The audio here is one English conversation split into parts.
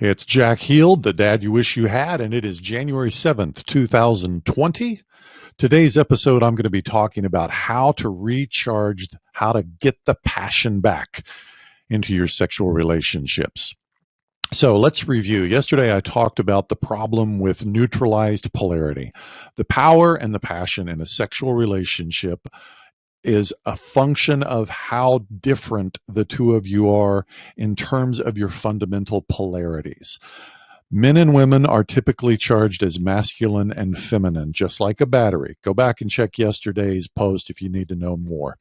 It's Jack Heald, the dad you wish you had, and it is January 7th, 2020. Today's episode, I'm going to be talking about how to recharge, how to get the passion back into your sexual relationships. So let's review. Yesterday, I talked about the problem with neutralized polarity. The power and the passion in a sexual relationship is a function of how different the two of you are in terms of your fundamental polarities. Men and women are typically charged as masculine and feminine, just like a battery. Go back and check yesterday's post if you need to know more.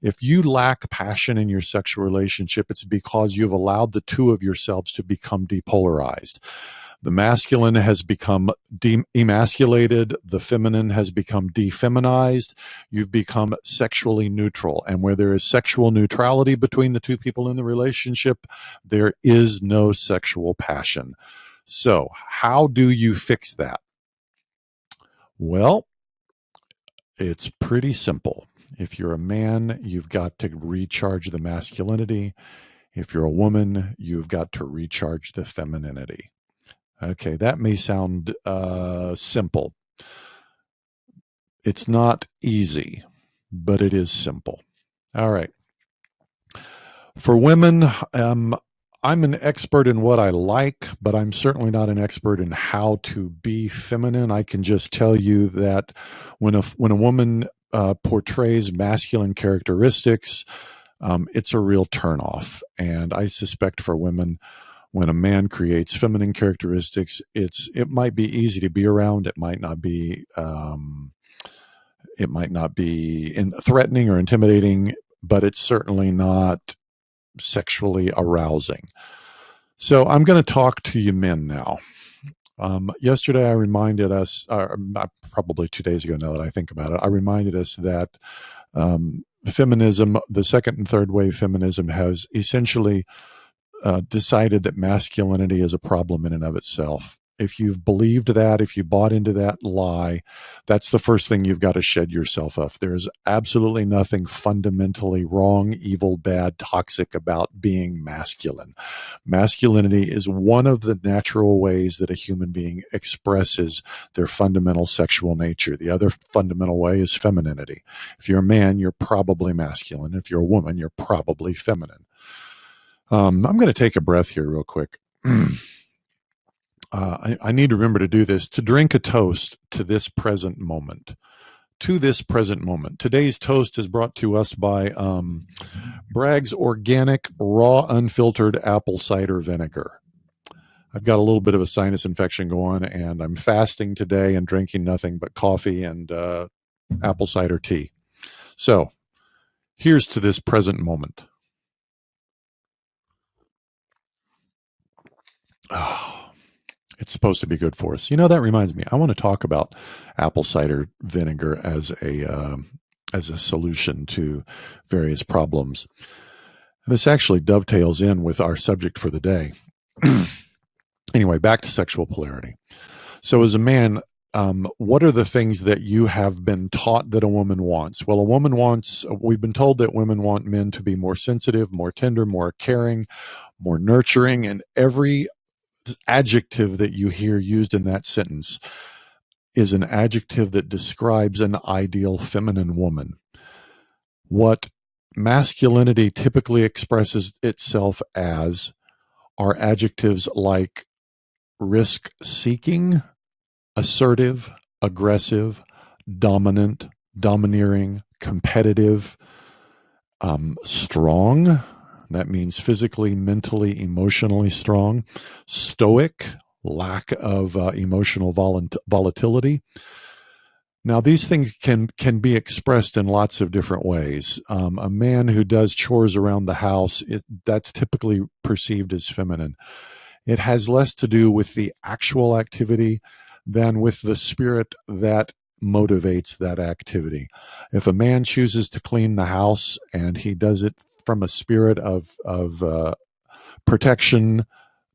If you lack passion in your sexual relationship, it's because you've allowed the two of yourselves to become depolarized. The masculine has become emasculated. The feminine has become defeminized. You've become sexually neutral. And where there is sexual neutrality between the two people in the relationship, there is no sexual passion. So how do you fix that? Well, it's pretty simple. If you're a man, you've got to recharge the masculinity. If you're a woman, you've got to recharge the femininity. Okay, that may sound simple. It's not easy, but it is simple. All right. For women, I'm an expert in what I like, but I'm certainly not an expert in how to be feminine. I can just tell you that when a woman portrays masculine characteristics, it's a real turnoff. And I suspect for women, when a man creates feminine characteristics, it might be easy to be around. It might not be threatening or intimidating, but it's certainly not sexually arousing. So I'm going to talk to you men now. Yesterday I reminded us, probably 2 days ago now that I think about it, I reminded us that feminism, the second and third wave feminism, has essentially decided that masculinity is a problem in and of itself. If you've believed that, if you bought into that lie, that's the first thing you've got to shed yourself of. There's absolutely nothing fundamentally wrong, evil, bad, toxic about being masculine. Masculinity is one of the natural ways that a human being expresses their fundamental sexual nature. The other fundamental way is femininity. If you're a man, you're probably masculine. If you're a woman, you're probably feminine. I'm going to take a breath here real quick. I need to remember to do this, to drink a toast to this present moment. To this present moment. Today's toast is brought to us by Bragg's Organic Raw Unfiltered Apple Cider Vinegar. I've got a little bit of a sinus infection going, and I'm fasting today and drinking nothing but coffee and apple cider tea. So here's to this present moment. Oh, it's supposed to be good for us. You know, that reminds me, I want to talk about apple cider vinegar as a solution to various problems. This actually dovetails in with our subject for the day. Anyway, back to sexual polarity. So as a man, what are the things that you have been taught that a woman wants? Well, we've been told that women want men to be more sensitive, more tender, more caring, more nurturing, and every adjective that you hear used in that sentence is an adjective that describes an ideal feminine woman. What masculinity typically expresses itself as are adjectives like risk-seeking, assertive, aggressive, dominant, domineering, competitive, strong. That means physically, mentally, emotionally strong. Stoic, lack of emotional volatility. Now, these things can be expressed in lots of different ways. A man who does chores around the house, that's typically perceived as feminine. It has less to do with the actual activity than with the spirit that motivates that activity. If a man chooses to clean the house and he does it from a spirit of protection,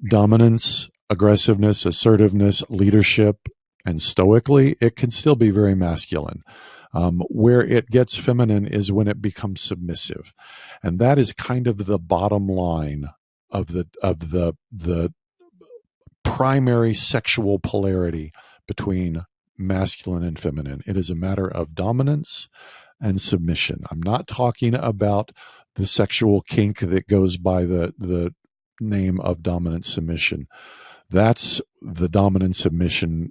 dominance, aggressiveness, assertiveness, leadership, and stoically, it can still be very masculine. Where it gets feminine is when it becomes submissive, and that is kind of the bottom line of the primary sexual polarity between masculine and feminine. It is a matter of dominance and submission. I'm not talking about the sexual kink that goes by the name of dominant submission. That's the dominant submission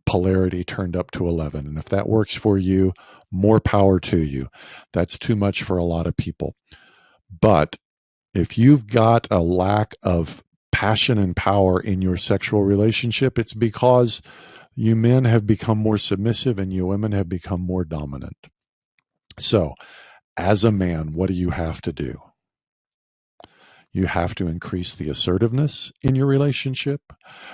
polarity turned up to 11. And if that works for you, more power to you. That's too much for a lot of people. But if you've got a lack of passion and power in your sexual relationship, it's because you men have become more submissive and you women have become more dominant. So, as a man, what do you have to do? You have to increase the assertiveness in your relationship.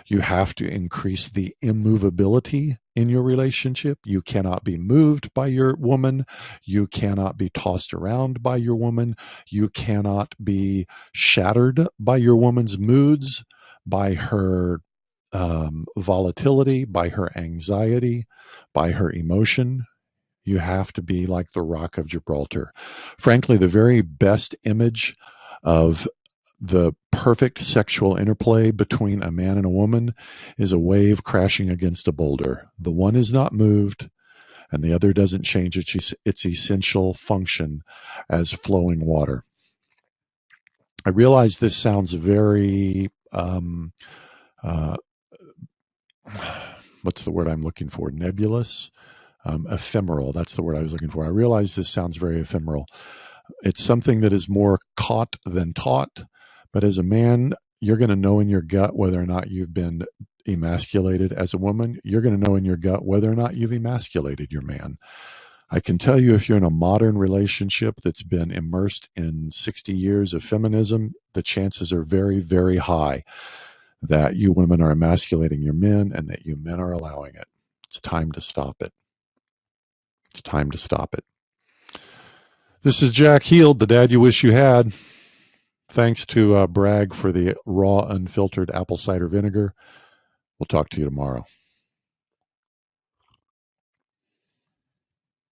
You have to increase the immovability in your relationship. You cannot be moved by your woman. You cannot be tossed around by your woman. You cannot be shattered by your woman's moods, by her volatility, by her anxiety, by her emotion. You have to be like the Rock of Gibraltar. Frankly, the very best image of the perfect sexual interplay between a man and a woman is a wave crashing against a boulder. The one is not moved, and the other doesn't change its essential function as flowing water. I realize this sounds very, what's the word I'm looking for? Nebulous? Ephemeral. That's the word I was looking for. I realize this sounds very ephemeral. It's something that is more caught than taught. But as a man, you're going to know in your gut whether or not you've been emasculated. As a woman, you're going to know in your gut whether or not you've emasculated your man. I can tell you, if you're in a modern relationship that's been immersed in 60 years of feminism, the chances are very, very high that you women are emasculating your men and that you men are allowing it. It's time to stop it. It's time to stop it. This is Jack Heald, the dad you wish you had. Thanks to Bragg for the raw, unfiltered apple cider vinegar. We'll talk to you tomorrow.